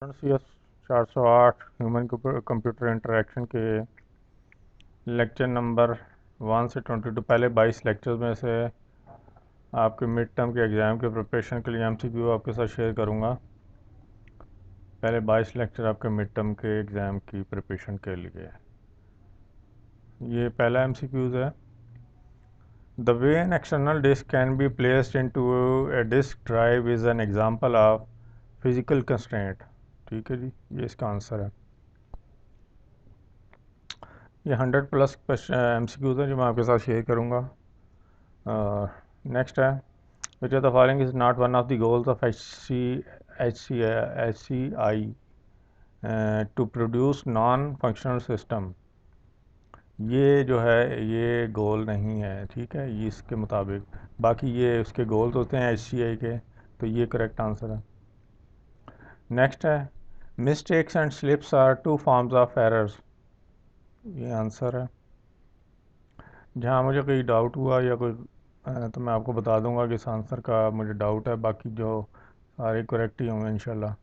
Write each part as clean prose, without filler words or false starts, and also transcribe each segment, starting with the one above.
CS408 human computer interaction के lecture number 1 से 22 पहले 22 लेक्चर्स में से आपके मिड टर्म के एग्ज़ाम के प्रिपरेशन के लिए एमसीक्यू आपके साथ शेयर करूंगा। पहले 22 लेक्चर आपके मिड टर्म के एग्ज़ाम की प्रिपरेशन के लिए। ये पहला एमसीक्यूज़ है। The way an external disc can be placed into A disk drive is an example of physical constraint. ठीक है जी, ये इसका आंसर है। ये 100+ एमसीक्यूज़ हैं जो मैं आपके साथ शेयर करूँगा। नेक्स्ट है, which are the following is not one of the goals of HCI to produce non functional system. ये जो है ये गोल नहीं है, ठीक है, ये इसके मुताबिक बाकी ये उसके गोल्स होते हैं HCI के, तो ये करेक्ट आंसर है। नेक्स्ट है, mistakes and slips are two forms of errors. ये आंसर है। जहाँ मुझे कोई डाउट हुआ या कोई तो मैं आपको बता दूंगा कि इस आंसर का मुझे डाउट है, बाकी जो सारे करेक्ट ही होंगे इंशाल्लाह।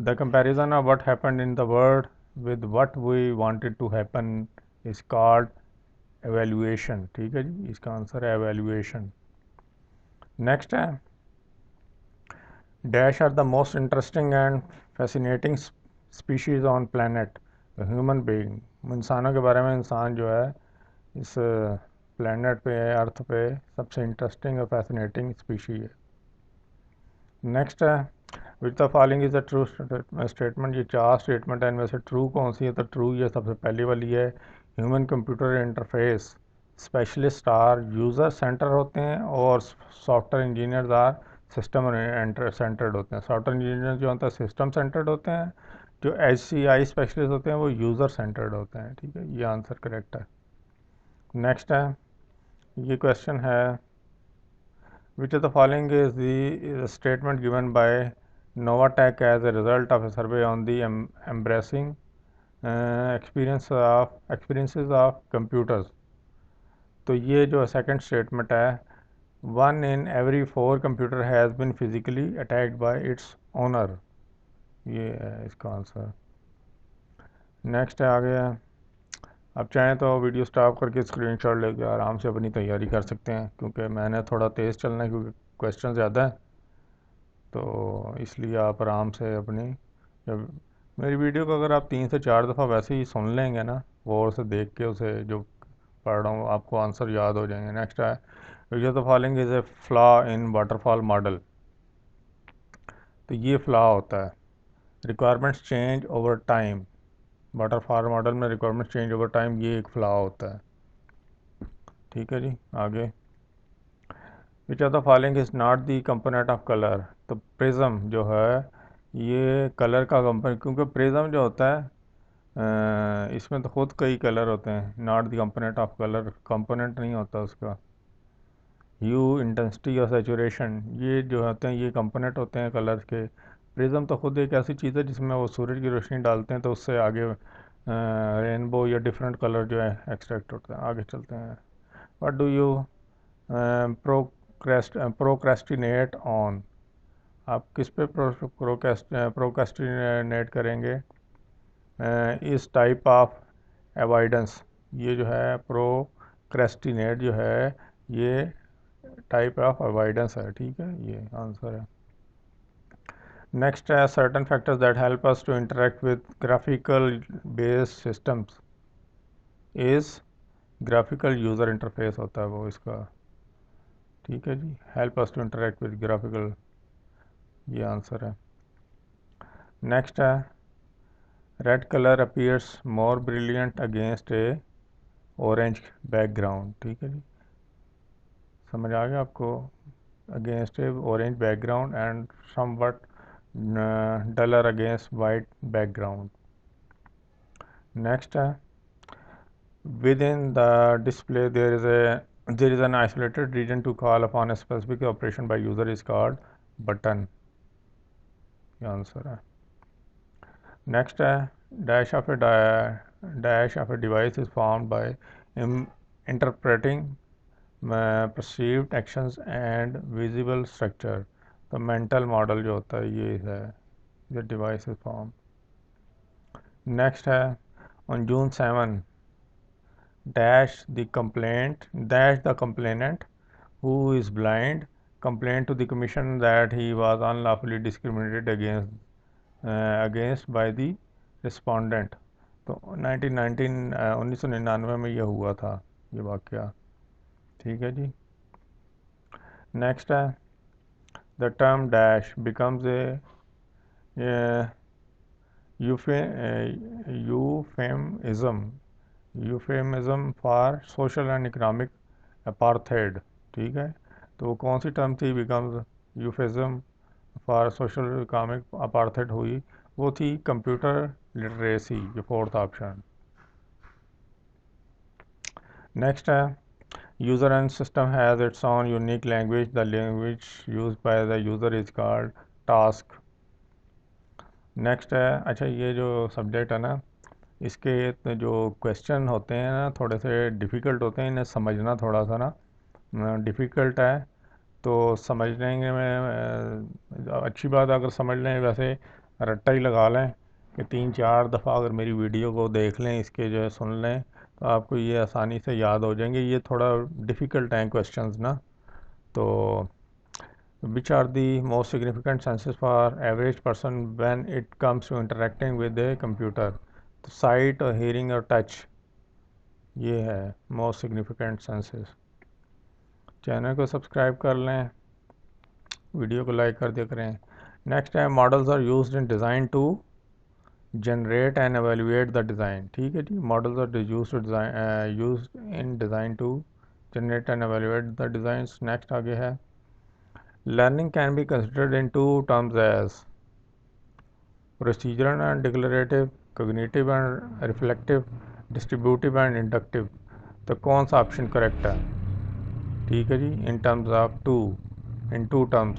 The comparison of what happened in the world with what we wanted to happen is called evaluation. ठीक है जी, इसका आंसर है एवेल्यूएशन। नेक्स्ट है, dash are the most interesting and fascinating species on planet human being. इंसानों के बारे में इंसान जो है इस प्लैनेट पे अर्थ पे सबसे इंटरेस्टिंग और फैसिनेटिंग स्पीशी है। नेक्स्ट है, which the following is the true statement. ये 4 स्टेटमेंट है, इनमें से ट्रू कौन सी है? तो ट्रू ये सबसे पहली वाली है। Human computer interface specialist are user centre होते हैं और software engineers are system centred होते हैं। सॉफ्टवेयर इंजीनियर जो होता है सिस्टम सेंटर्ड होते हैं, जो HCI स्पेशलिस्ट होते हैं वो यूज़र सेंटर्ड होते हैं। ठीक है, ये आंसर करेक्ट है। नेक्स्ट है, ये क्वेश्चन है, विच of the following is the statement given by Novatech as a result of a survey on the embracing experiences of computers. तो ये जो सेकंड स्टेटमेंट है, 1 in every 4 computer has been physically attacked by its owner. ये है इसका answer. Next है आगे, आप चाहें तो वीडियो स्टॉप करके स्क्रीनशॉट लेके आराम से अपनी तैयारी कर सकते हैं, क्योंकि मैंने थोड़ा तेज़ चलना है क्योंकि क्वेश्चन ज़्यादा है, तो इसलिए आप आराम से अपनी जब मेरी वीडियो को अगर आप 3 से 4 दफ़ा वैसे ही सुन लेंगे ना, गौर से देख के उसे जो पढ़ रहा हूँ आपको आंसर याद हो जाएंगे। नेक्स्ट है, विच of the following is a flaw in waterfall model. तो ये फ्लॉ होता है requirements change over time. Waterfall model में रिक्वायरमेंट्स चेंज ओवर टाइम, ये एक फ्लॉ होता है। ठीक है जी, आगे, विच of the following is not the component of colour. तो प्रिज्म जो है ये कलर का कंपोनेंट, क्योंकि प्रिज्म जो होता है इसमें तो खुद कई कलर होते हैं। Not the component of colour, component नहीं होता उसका। ह्यू, इंटेंसिटी और सेचुरेशन, ये जो होते हैं ये कंपोनेंट होते हैं कलर के। प्रिज्म तो खुद एक ऐसी चीज़ है जिसमें वो सूरज की रोशनी डालते हैं तो उससे आगे रेनबो या डिफरेंट कलर जो है एक्सट्रैक्ट होते हैं। आगे चलते हैं, what do you procrastinate on. आप किस पे प्रोक्रेस्टिनेट करेंगे? इस टाइप ऑफ अवॉइडेंस। ये जो है प्रोक्रेस्टिनेट जो है ये टाइप ऑफ अवॉइडेंस है। ठीक है, ये आंसर है। नेक्स्ट है, certain factors that help us to interact with graphical based systems is graphical user interface होता है वो इसका। ठीक है जी, help us to interact with graphical, ये आंसर है। नेक्स्ट है, red colour appears more brilliant against a orange background. ठीक है जी, समझ आ गया आपको? Against a orange background and somewhat duller against white background. Next है, within the display there is an isolated region to call upon a specific operation by user is called button। ये answer है। Next है, dash of a dash of a device is formed by interpreting perceived actions and visible structure। तो mental model जो होता है ये है, the device is formed. Next है on June 7 dash the complainant who is blind complained to the commission that he was unlawfully discriminated against by the respondent. तो 1999 में यह हुआ था ये वाक़या, ठीक है जी। नेक्स्ट है the term dash becomes a euphemism for social and economic apartheid, ठीक है। तो वो कौन सी टर्म थी becomes euphemism for social economic apartheid हुई? वो थी कंप्यूटर लिटरेसी, ये फोर्थ ऑप्शन। नेक्स्ट है user and system has its own unique language, the language use by the user is called task. Next है, अच्छा ये जो सब्जेक्ट है ना, इसके जो क्वेश्चन होते हैं ना थोड़े से डिफ़िकल्ट होते हैं, इन्हें समझना थोड़ा सा ना डिफ़िकल्ट है। तो समझने में अच्छी बात है अगर समझ लें, वैसे रट्टा ही लगा लें कि 3-4 दफ़ा अगर मेरी वीडियो को देख लें, इसके जो है सुन लें, तो आपको ये आसानी से याद हो जाएंगे। ये थोड़ा डिफ़िकल्ट हैं क्वेश्चंस ना। तो which are the most significant senses for average person when it comes to interacting with a computer? तो sight और hearing और touch, ये है most significant senses। चैनल को सब्सक्राइब कर लें, वीडियो को लाइक कर दिया करें। नेक्स्ट है models are used in design to generate and evaluate the design, ठीक है जी। Models are used in design to generate and evaluate the designs. Next आगे है learning can be considered in two terms as procedural and declarative, cognitive and reflective, distributive and inductive। तो कौन सा option correct है? ठीक है जी, in terms of two, in two terms.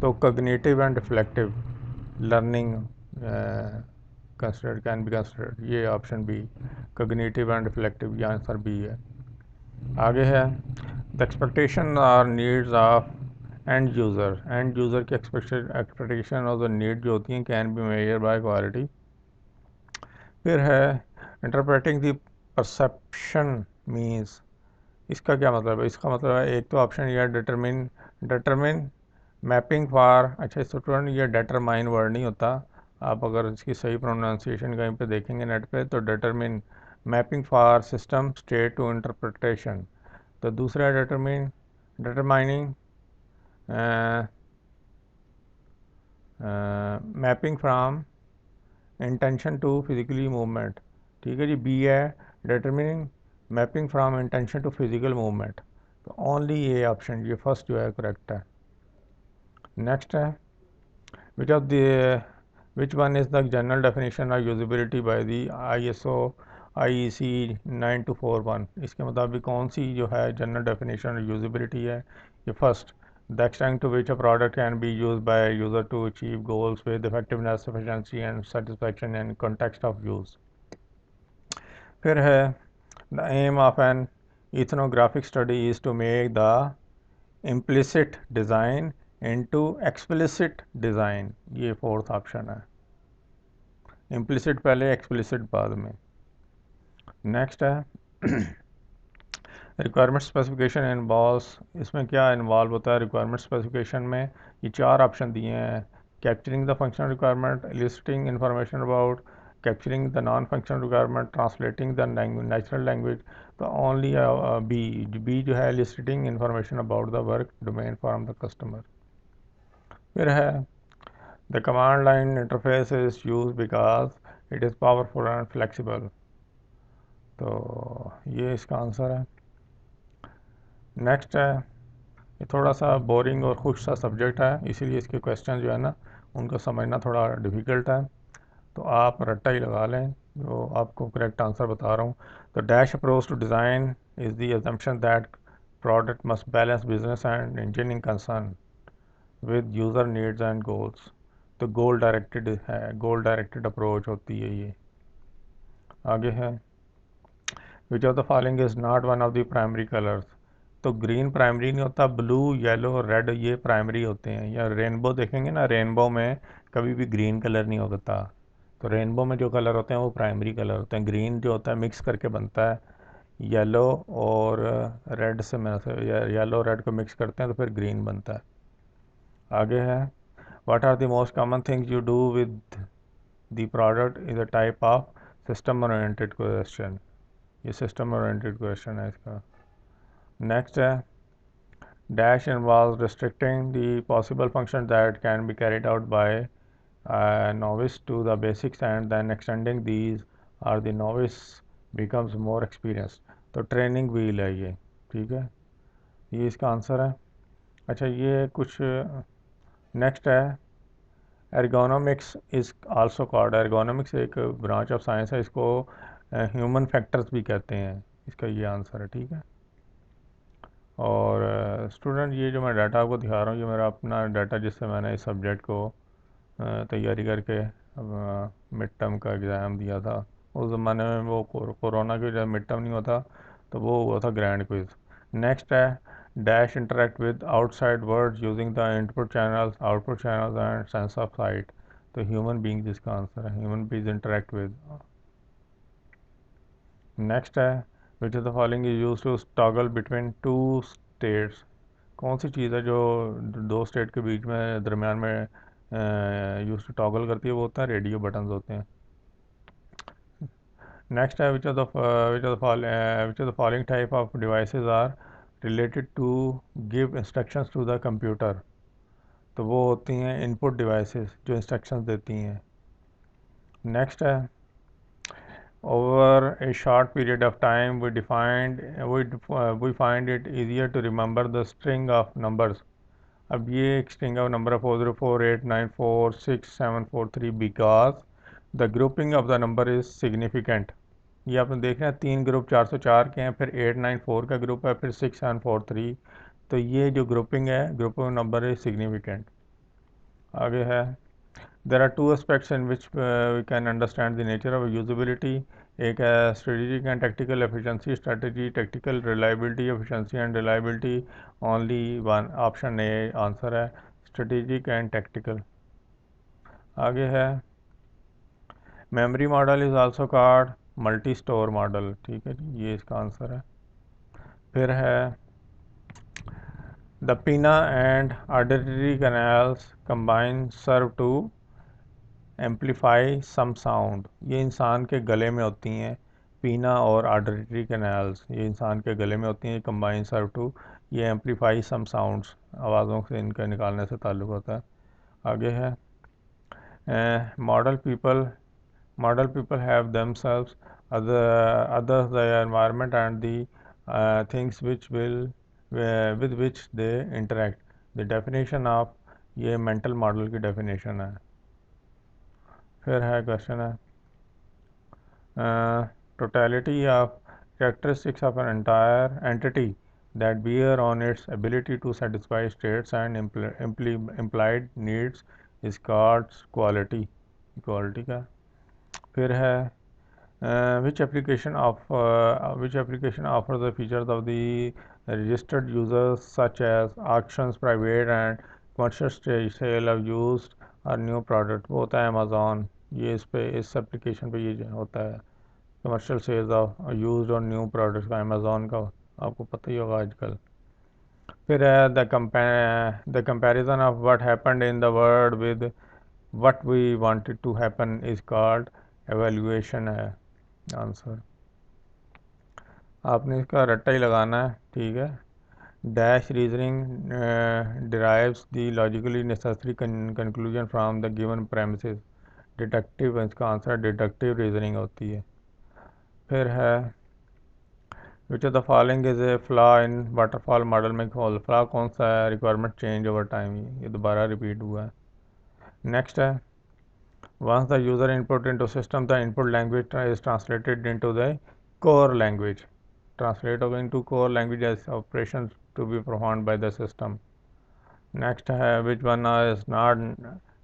तो cognitive and reflective learning considered can be considered, ये option B cognitive and reflective, ये आंसर बी है। आगे है द एक्सपेक्टेशन और नीड्स ऑफ एंड यूज़र की एक्सपेक्टेशन और नीड जो होती हैं can be measure by quality. फिर है इंटरप्रेटिंग द परसेप्शन मीन्स, इसका क्या मतलब है? इसका मतलब है एक तो ऑप्शन ये डिटरमिन मैपिंग फॉर, अच्छा स्टूडेंट ये डिटरमाइन वर्ड नहीं होता, आप अगर इसकी सही प्रोनाउंसिएशन कहीं पे देखेंगे नेट पे तो determine mapping for system state to interpretation. तो दूसरा determining mapping from intention to physically movement, ठीक है जी। बी है determining mapping from intention to physical movement. तो ओनली ये ऑप्शन, ये फर्स्ट जो है करेक्ट है। नेक्स्ट है विच of the which one is the general definition of usability by the ISO IEC 9241। इसके मुताबिक कौन सी जो है जनरल डेफिनेशन यूजिबिलिटी है? ये first the extent to which a product can be used by a user to achieve goals with effectiveness, efficiency and satisfaction in context of use। फिर है the aim of an ethnographic study is to make the implicit design into explicit design, ये fourth option है। implicit पहले, explicit बाद में। Next है requirement specification involves, इसमें क्या इन्वॉल्व होता है रिक्वायरमेंट स्पेसिफिकेशन में? ये 4 ऑप्शन दिए हैं, capturing the functional requirement, listing information about, capturing the non functional requirement, translating the natural language. तो ओनली बी जो है listing information about the work domain from the customer. फिर है the command line interface is use because it is powerful and flexible. तो ये इसका answer है। Next है, ये थोड़ा सा बोरिंग और खुश सा सब्जेक्ट है, इसीलिए इसके क्वेश्चन जो है ना उनको समझना थोड़ा डिफ़िकल्ट है। तो आप रट्टा ही लगा लें जो आपको करेक्ट आंसर बता रहा हूँ। तो dash approach to design is the assumption that product must balance business and engineering concern with user needs and goals. तो गोल डायरेक्टेड है, गोल डायरेक्टेड अप्रोच होती है ये। आगे है विच of the following is not one of the primary colours. तो green primary नहीं होता, ब्लू येलो रेड ये प्राइमरी होते हैं। या रेनबो देखेंगे ना, रेनबो में कभी भी ग्रीन कलर नहीं होता। तो रेनबो में जो कलर होते हैं वो प्राइमरी कलर होते हैं। ग्रीन जो होता है मिक्स करके बनता है, येलो और रेड से में से येलो रेड को मिक्स करते हैं तो फिर ग्रीन बनता है। आगे है, what are the most common things you do with the product is a type of system oriented question. ये सिस्टम ओरिएंटेड क्वेश्चन है इसका। नेक्स्ट है, dash involves restricting the possible functions that can be carried out by a novice to the basics and then extending these or the novice becomes more experienced। तो training wheel है ये, ठीक है, ये इसका आंसर है। अच्छा ये कुछ नेक्स्ट है, ergonomics is also called, ergonomics एक ब्रांच ऑफ साइंस है, इसको ह्यूमन फैक्टर्स भी कहते हैं। इसका ये आंसर है, ठीक है। और स्टूडेंट ये जो मैं डाटा आपको दिखा रहा हूँ ये मेरा अपना डाटा जिससे मैंने इस सब्जेक्ट को तैयारी करके मिड टर्म का एग्ज़ाम दिया था। उस ज़माने में वो कोरोना की वजह मिड टर्म नहीं होता तो वो हुआ था ग्रैंड क्विज। नेक्स्ट है, dash interact with outside words using the input channels output channels and sense of sight. तो ह्यूमन बींग जिसका आंसर है, human beings interact with. Next है, विच of the following is use to toggle between two states. कौन सी चीज़ है जो दो स्टेट के बीच में दरमियान में यूज टू टॉगल करती है, वो होता है रेडियो बटन्स होते हैं। नेक्स्ट है, विच of the following type of devices are related to give instructions to the computer. तो वो होती हैं इनपुट डिवाइसेस जो इंस्ट्रक्शंस देती हैं। नेक्स्ट है, over a short period of time we find it easier to remember the string of numbers। अब ये एक स्ट्रिंग ऑफ नंबर है 404894674 because the grouping of the number is significant. ये आपने देख रहे हैं तीन ग्रुप 404 के हैं, फिर 894 का ग्रुप है, फिर 6743। तो ये जो ग्रुपिंग है, ग्रुपिंग नंबर इज सिग्निफिकेंट। आगे है, there are two aspects in which we can understand the nature of usability। एक है strategic and tactical efficiency, strategy, tactical, reliability, efficiency and reliability। only one option A answer है, strategic and tactical। आगे है, memory model is also called multi store model, ठीक है जी, ये इसका answer है। फिर है, the pinna and auditory canals combine serve to amplify some sound. ये इंसान के गले में होती हैं, पीना और आर्टरी कैनाल्स ये इंसान के गले में होती हैं, कंबाइन सर्व टू ये एम्पलीफाई सम साउंड्स, आवाज़ों से इनका निकालने से ताल्लुक़ होता है। आगे है, model people have themselves others the environment and the things which will with which they interact. The definition of, ये मेंटल मॉडल की डेफिनेशन है। फिर है क्वेश्चन है, totality of characteristics of an entire entity that bear on its ability to satisfy states and implied needs is called quality। Equality का। फिर है, which application offers the features of the registered users such as auctions, private and commercial sale of used और new product. वो होता है Amazon. ये इस application पे ये होता है कमर्शियल सेल्स ऑफ यूज्ड और न्यू प्रोडक्ट्स का, अमेज़ॉन का, आपको पता ही होगा आजकल। फिर है, the comparison of what happened in the world with what we wanted to happen is called evaluation है आंसर। आपने इसका रट्टा ही लगाना है, ठीक है। Dash reasoning derives the logically necessary conclusion from the given premises. Deductive, इसका आंसर डिडक्टिव रीजनिंग होती है। फिर है, विच of the following is a flaw in waterfall model में फ्लॉ कौन सा है, रिक्वायरमेंट चेंज ओवर टाइम, ये दोबारा रिपीट हुआ है। नेक्स्ट है, once the user input into system the input language is translated into the core language। translate into core language as operations to be performed by the system। Next है, which one is not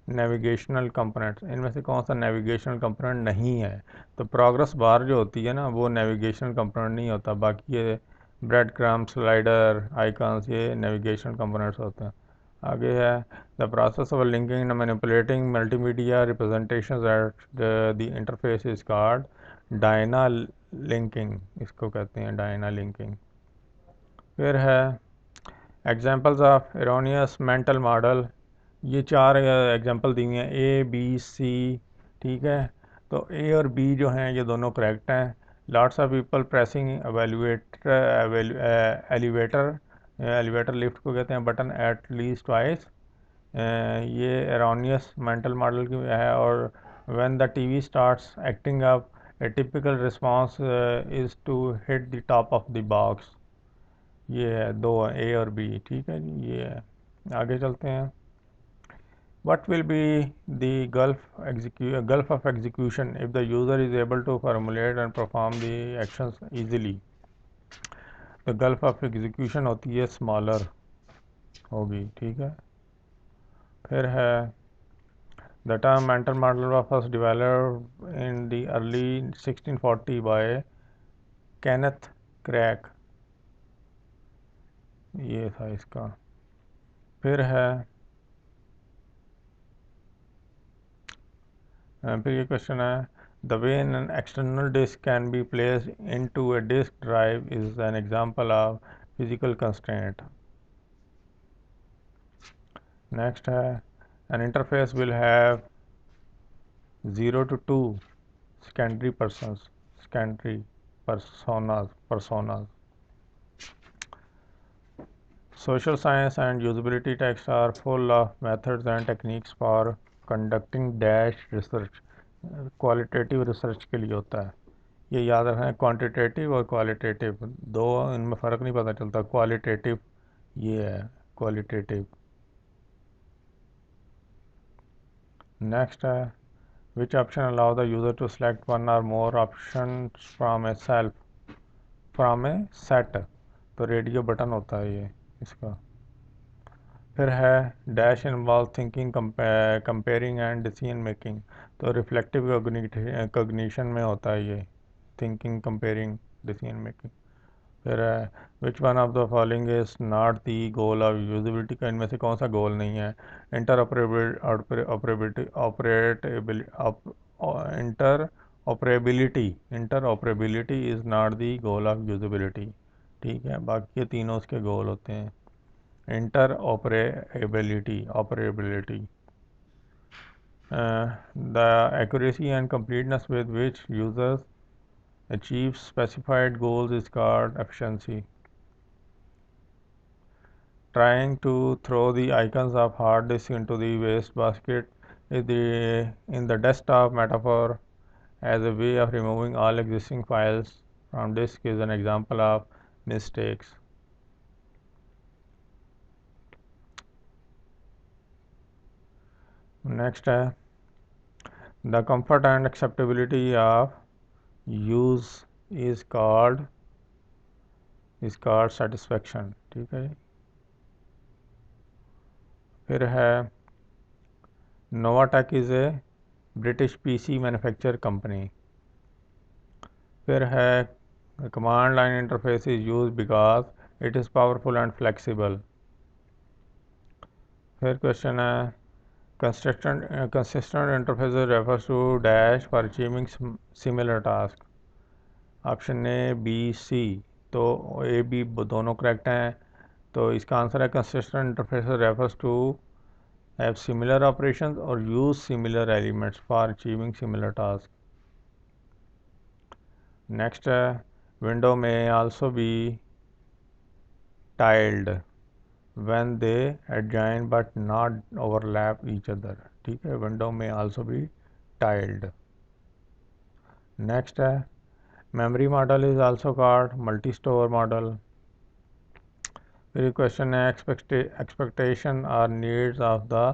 navigational components, इनमें से कौन सा navigational component नहीं है। तो progress bar जो होती है ना वो नेविगेशनल कंपोनेंट नहीं होता, बाकी ये ब्रेड क्रम, स्लाइडर, आइकन्स, ये नेविगेशन कंपोनेंट्स होते हैं। आगे है the process of linking and manipulating multimedia representations at the interface is called Diana linking, इसको कहते हैं डायना लिंकिंग। फिर है examples of erroneous mental model, ये चार एग्जांपल दी हुई हैं, ए बी सी, ठीक है। तो ए और बी जो हैं ये दोनों करेक्ट हैं। Lots of people pressing elevator, elevator lift को कहते हैं, बटन एट लीस्ट ट्वाइस, ये एरोनियस मेंटल मॉडल की है। और when the TV starts acting up a typical response is to hit the top of the box, ये है दो, ए और बी, ठीक है जी, ये है। आगे चलते हैं। What will be the gulf of execution if the user is able to formulate and perform the actions easily? The gulf of execution होती है smaller होगी, ठीक है। फिर है the term mental model was first developed in the early 1640 by Kenneth Craik, ये था इसका। फिर है फिर ये क्वेश्चन है the way an external disk can be placed into a disk drive is an example of physical constraint. Next है an interface will have 0 to 2 secondary personas. Social science and usability texts are full of methods and techniques for conducting dash research. Qualitative research के लिए होता है, ये याद रखना, quantitative और qualitative दो, इनमें फ़र्क नहीं पता चलता। क्वालिटेटिव ये है, क्वालिटेटिव। नेक्स्ट है which option allow the user to select one or more option from a set, तो रेडियो बटन होता है ये इसका। फिर है dash involve thinking, comparing and decision making, तो रिफ्लेक्टिव कॉग्निशन में होता है ये, थिंकिंग, कंपेयरिंग, डिसीजन मेकिंग। फिर है which one of the following is not the goal of usability, का इनमें से कौन सा गोल नहीं है। Inter operability is not the goal of usability, ठीक है। बाकी ये तीनों उसके गोल होते हैं। Inter operability the accuracy and completeness with which users achieve specified goals is called efficiency. Trying to throw the icons of hard disk into the waste basket is in the desktop metaphor as a way of removing all existing files from disk is an example of mistakes. Next है the comfort and acceptability of use is called satisfaction, ठीक है। फिर है Novatech is a British PC manufacture company. फिर है command line interface is use because it is powerful and flexible. फिर question है consistent interface refers to dash for achieving similar task. Option A B C, तो A B दोनों correct हैं, तो इसका answer है consistent interface refers to have similar operations or use similar elements for achieving similar tasks. Next, window may also be tiled when they adjoin but not overlap each other, ठीक है। window may also be tiled. Next, memory model is also called multi-store model. फिर question है expectation or needs of the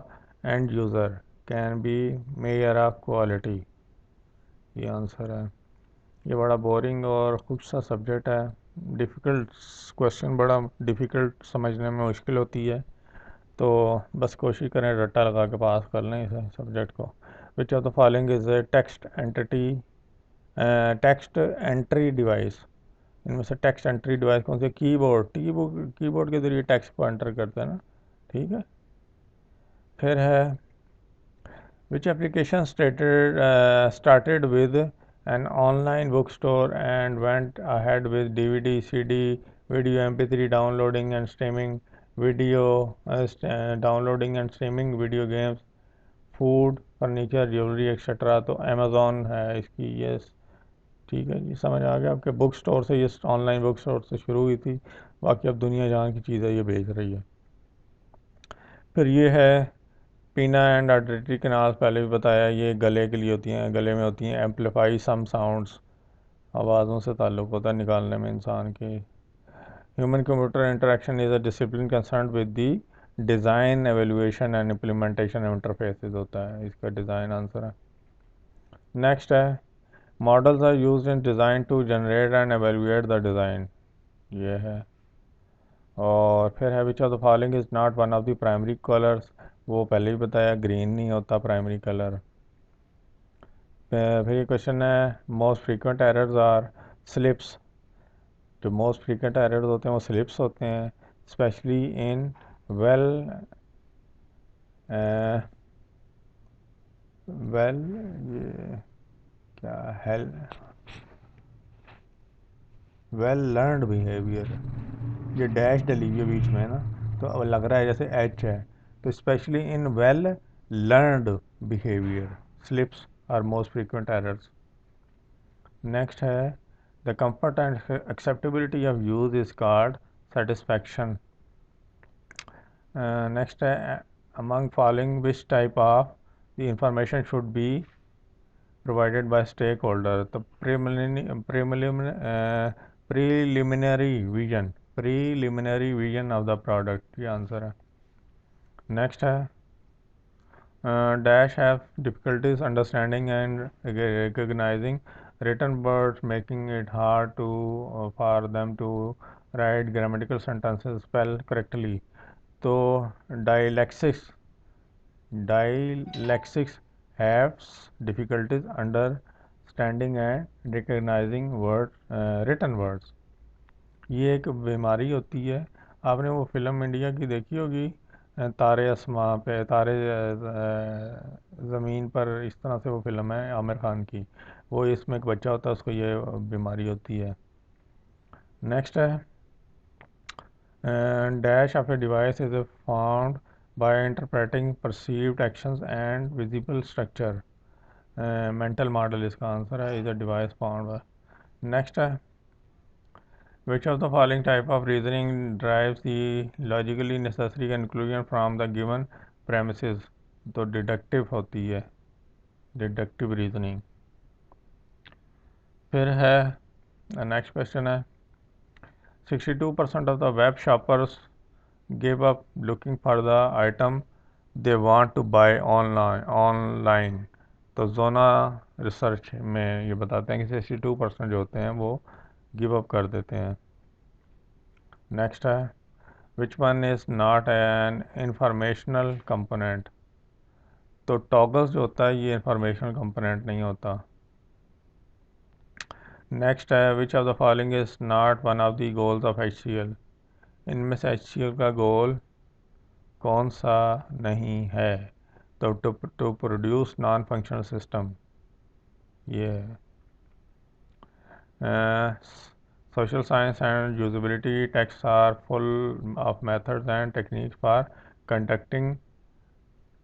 end user can be measure of quality, ये answer है। ये बड़ा boring और खूब सा सब्जेक्ट है, डिफ़िकल्ट क्वेश्चन, बड़ा डिफ़िकल्ट समझने में मुश्किल होती है, तो बस कोशिश करें रट्टा लगा के पास कर लें इस सब्जेक्ट को। विच of the following is a text entry device, इनमें से टेक्स्ट एंट्री डिवाइस कौन सी? कीबोर्ड के ज़रिए टेक्स्ट को एंटर करते हैं ना, ठीक है। फिर है which application started with an online bookstore and went ahead with DVD, CD, video, MP3 downloading and streaming downloading and streaming video games, food, furniture, jewellery etcetera. तो अमेज़ॉन है इसकी, ये ठीक है जी, समझ आ गया आपके। बुक स्टोर से, ये ऑनलाइन बुक स्टोर से शुरू हुई थी, बाकी अब दुनिया जहाँ की चीज़ें ये बेच रही है। फिर ये है पीना एंड आर्टरी कैनाल्स, पहले भी बताया, ये गले के लिए होती हैं, गले में होती हैं। एम्पलीफाई सम साउंड्स, आवाज़ों से ताल्लुक़ होता है निकालने में इंसान के। Human computer interaction is a discipline concern with the design, evaluation and implementation interfaces होता है, इसका डिज़ाइन आंसर है। नेक्स्ट है models are used in design to generate and evaluate the design, ये है। और फिर है विच of the following is not one of the primary colours, वो पहले ही बताया, ग्रीन नहीं होता प्राइमरी कलर। फिर ये क्वेश्चन है most frequent errors are slips, जो मोस्ट फ्रीक्वेंट एरर्स होते हैं वो स्लिप्स होते हैं, स्पेशली इन वेल वेल ये क्या हेल वेल लर्नड बिहेवियर, ये डैश डली हुई है बीच में ना, तो अब लग रहा है जैसे एच है। तो specially in well learned behaviour slips are most frequent errors. Next है the comfort and acceptability of use is called satisfaction. Next है among following which type of the information should be provided by stakeholder, तो preliminary vision of the product, ये answer है। Next है dash have difficulties understanding and recognizing written words, making it hard to for them to write grammatical sentences spell correctly, तो dyslexics have difficulties understanding and recognizing written words, ये एक बीमारी होती है। आपने वो फिल्म इंडिया की देखी होगी, तारे आसमां पे, तारे ज़मीन पर, इस तरह से वो फिल्म है आमिर खान की, वो इसमें एक बच्चा होता है, उसको ये बीमारी होती है। नेक्स्ट है dash of a device is found by interpreting perceived actions and visible structure, mental model इसका आंसर है, is a device found by. Next है which of the following type of reasoning drives the logically necessary conclusion from the given premises, तो deductive होती है, deductive reasoning. फिर है next question है 62% of the web shoppers give up looking for the item they want to buy online, तो जोना research में ये बताते हैं कि 62% जो होते हैं वो गिव अप कर देते हैं। नेक्स्ट है विच one is not an informational component, तो टॉगल्स जो होता है ये इंफॉर्मेशनल कंपोनेंट नहीं होता। नेक्स्ट है विच of the following is not one of the goals of HCL, इनमें से HCL का गोल कौन सा नहीं है, तो to produce non functional system, ये है। Social science and usability texts are full of methods and techniques for conducting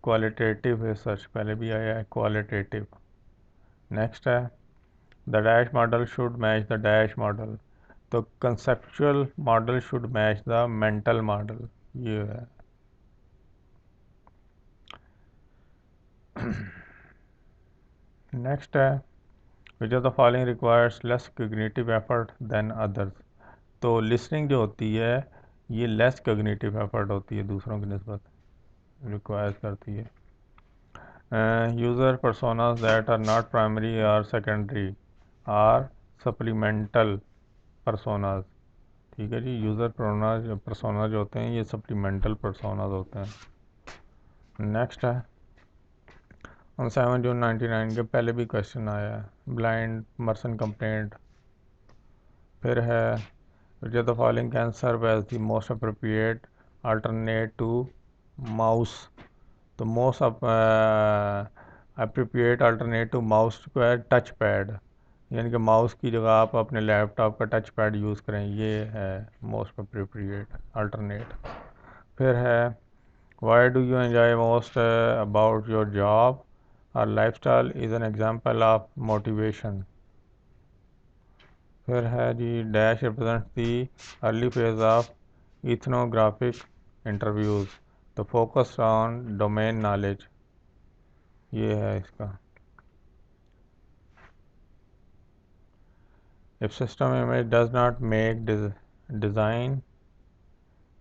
qualitative research, पहले भी आया है qualitative। नेक्स्ट है the dash model should match the dash model, तो conceptual model should match the mental model, ये है। Next है which of the following requires less cognitive effort than others, तो लिसनिंग जो होती है ये लेस कॉग्निटिव एफर्ट होती है दूसरों की निस्बत, रिक्वायर करती है। User personas that are not primary और सेकेंडरी आर सप्लीमेंटल पर्सोनास, ठीक है जी। यूज़र पर्सोना जो होते हैं ये सप्लीमेंटल पर्सोनास होते हैं। नेक्स्ट है 7 जून 1999 के पहले भी क्वेश्चन आया है ब्लाइंड मर्सन कंप्लेंट, फिर है which of the following can serve as the most appropriate alternate to mouse. तो most appropriate alternate to mouse को है टच पैड, यानी कि माउस की जगह आप अपने लैपटॉप का टच पैड यूज़ करें, ये है मोस्ट अप्रोप्रिएट अल्टरनेट। फिर है why do you enjoy most about your job or lifestyle is an example of motivation. फिर है जी dash represent the early phase of ethnographic interviews, तो फोकस ऑन डोमेन नॉलेज, ये है इसका। If system image does not make design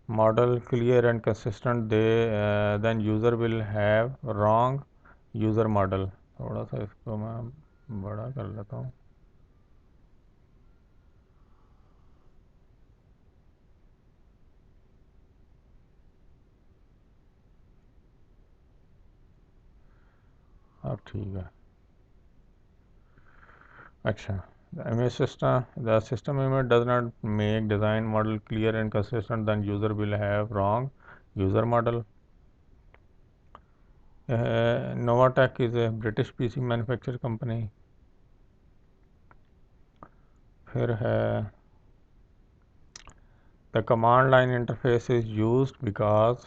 model clear and consistent, then user will have wrong user model। थोड़ा सा इसको मैं बड़ा कर लेता हूँ। अब ठीक है। अच्छा, the system image does not make design model clear and consistent, then user will have wrong user model। Novatech is a British PC manufacturer company। फिर है the command line interface is used because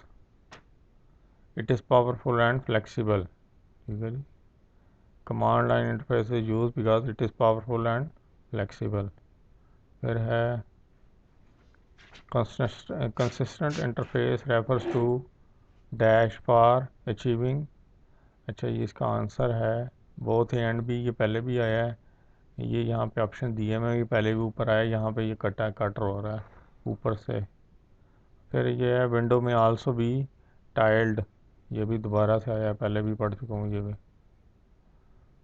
it is powerful and flexible। ठीक है जी, command line interface is used because it is powerful and flexible। फिर है consistent interface refers to dash for achieving। अच्छा, ये इसका answer है both A and B, ये पहले भी आया है, ये यहाँ पे ऑप्शन दिए में ये पहले भी ऊपर आया, यहाँ पे ये कट हो रहा है ऊपर से। फिर ये है विंडो में आल्सो भी टाइल्ड, ये भी दोबारा से आया, पहले भी पढ़ चुका हूँ ये भी।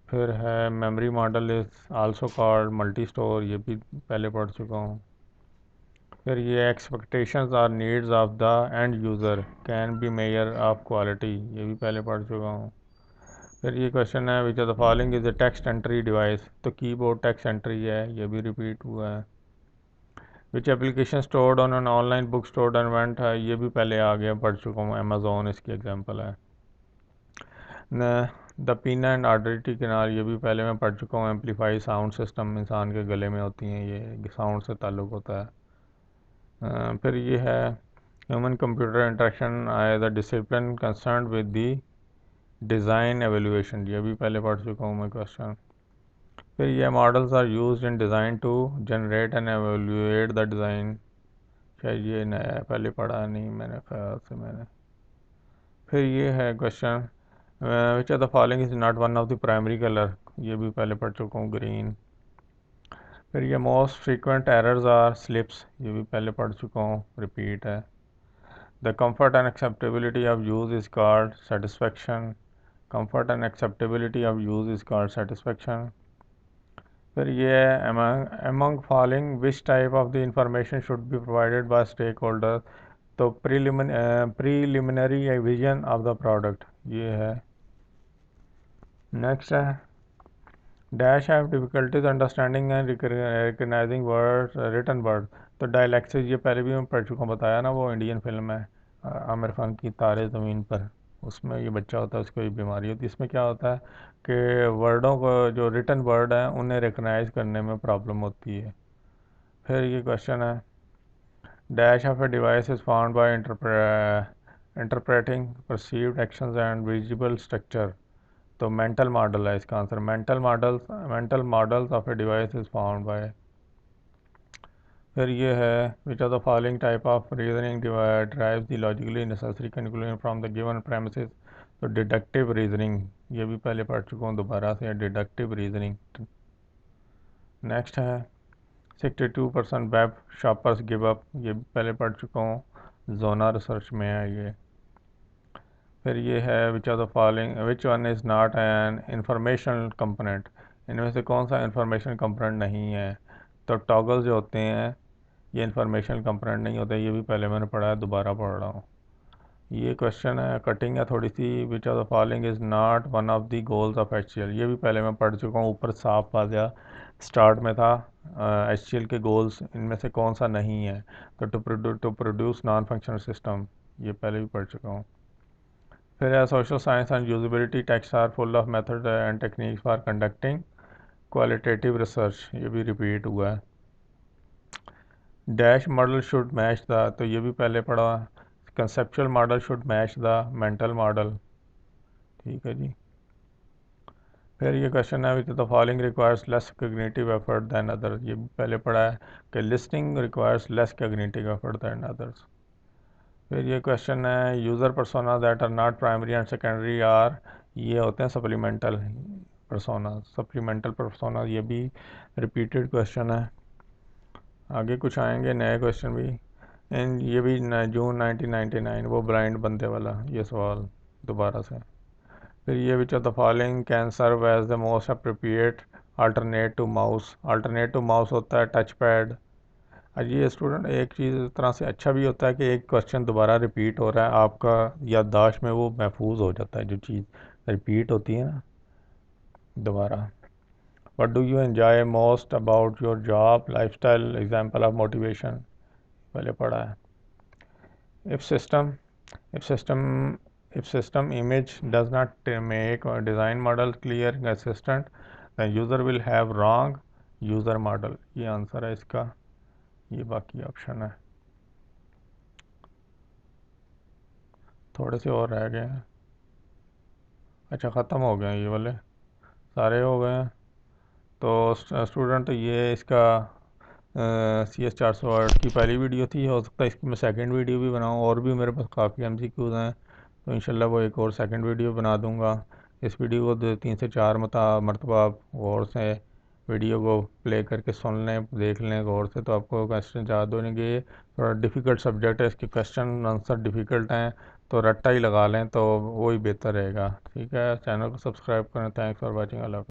फिर है memory model is also called multi store, ये भी पहले पढ़ चुका हूँ। फिर ये एक्सपेक्टेशंस और needs of the end user can be measure of quality, ये भी पहले पढ़ चुका हूँ। फिर ये क्वेश्चन है विच of the following is a text entry device, तो कीबोर्ड टेक्स्ट एंट्री है, ये भी रिपीट हुआ है। Which application stored on an online book store environment है, ये भी पहले आ गया, पढ़ चुका हूँ, अमेजोन इसकी एग्जांपल है। The pin and artery canal, ये भी पहले मैं पढ़ चुका हूँ, एम्पलीफाई साउंड सिस्टम इंसान के गले में होती हैं, ये साउंड से ताल्लुक़ होता है। फिर ये है human computer interaction as a discipline concern with the design evaluation, ये भी पहले पढ़ चुका हूँ मैं क्वेश्चन। फिर ये models are used in design to generate and evaluate the design, शायद ये नया पहले पढ़ा नहीं मैंने, ख्याल से मैंने। फिर ये है question which of the following is not one of the primary colour, ये भी पहले पढ़ चुका हूँ, ग्रीन। फिर ये most frequent errors are slips, ये भी पहले पढ़ चुका हूँ, रिपीट है। The comfort and acceptability of use is called satisfaction, comfort and acceptability of use is called satisfaction। फिर ये among following which type of the information should be provided by stakeholders, तो preliminary vision of the product, ये है। Next है dash have difficulties understanding and recognising word written word, तो dyslexia ये पहले भी मैं पढ़ चुका हूँ, बताया ना, वो इंडियन फिल्म है आमिर खान की तारे ज़मीन पर, उसमें ये बच्चा होता है, उसको ये बीमारी होती है। इसमें क्या होता है कि वर्डों को जो रिटन वर्ड हैं उन्हें रिकग्नाइज करने में प्रॉब्लम होती है। फिर ये क्वेश्चन है dash of a device is found by interpreting perceived actions and visible structure, तो मेंटल मॉडल है इसका answer. Mental models of a device is found by. फिर ये है विच of the following type of reasoning drives the logically necessary conclusion from the given premises, तो deductive reasoning, ये भी पहले पढ़ चुका हूँ, दोबारा से डिडक्टिव रीजनिंग। नेक्स्ट है 62% वेब शॉपर्स गिव अप, ये भी पहले पढ़ चुका हूँ, जोना रिसर्च में है ये। फिर ये है विच of the following which one is not an information component, इनमें से कौन सा इंफॉर्मेशन कंपोनेंट नहीं है, तो टॉगल जो होते हैं ये इंफॉर्मेशन कंपोनेंट नहीं होते, ये भी पहले मैंने पढ़ा है, दोबारा पढ़ रहा हूँ। ये क्वेश्चन है, कटिंग है थोड़ी सी, which of the following is not one of the goals of HCL। ये भी पहले मैं पढ़ चुका हूँ, ऊपर साफ वाज़ा स्टार्ट में था। HCL के गोल्स इनमें से कौन सा नहीं है? तो to produce non functional system, ये पहले भी पढ़ चुका हूँ। फिर है social science and usability, text are full of method and techniques for conducting qualitative research, ये भी रिपीट हुआ है। Dash model should match the, तो ये भी पहले पढ़ा। Conceptual model should match the mental model, ठीक है जी। फिर ये क्वेश्चन है, which the following requires less cognitive effort than others, ये भी पहले पढ़ा है कि listing requires less cognitive effort than others. फिर ये क्वेश्चन है, user persona that are not primary and secondary are, ये होते हैं सप्लीमेंटल पर्सोना, सप्लीमेंटल पर्सोना, ये भी रिपीटेड क्वेश्चन है। आगे कुछ आएंगे नए क्वेश्चन भी। एंड ये भी जून 1999, वो ब्लाइंड बंदे वाला ये सवाल दोबारा से। फिर ये which of the following can serve as the most appropriate alternate to mouse, alternate to mouse होता है टच पैड। ये स्टूडेंट एक चीज़ इस तरह से अच्छा भी होता है कि एक क्वेश्चन दोबारा रिपीट हो रहा है, आपका याददाश्त में वो महफूज हो जाता है, जो चीज़ रिपीट होती है ना दोबारा। What do you enjoy most about your job, lifestyle, example of motivation, पहले पढ़ा है। if system if system if system image does not make a design model clear and consistent, then user will have wrong user model, ये answer है इसका। ये बाकी option है, थोड़े से और रह गए हैं। अच्छा, ख़त्म हो गए हैं ये वाले, सारे हो गए हैं। तो स्टूडेंट ये इसका CS408 की पहली वीडियो थी, हो सकता है इसकी मैं सेकंड वीडियो भी बनाऊँ, और भी मेरे पास काफ़ी MCQs हैं, तो इंशाल्लाह वो एक और सेकंड वीडियो बना दूंगा। इस वीडियो को 3 से 4 मरतबा आप गौर से वीडियो को प्ले करके सुन लें, देख लें गौर से, तो आपको क्वेश्चन याद होंगे। थोड़ा डिफ़िकल्ट सब्जेक्ट है, इसके क्वेश्चन आंसर डिफ़िकल्ट हैं, तो रट्टा ही लगा लें तो वही बेहतर रहेगा। ठीक है, चैनल को सब्सक्राइब करें। Thanks for watching. अल्लाह।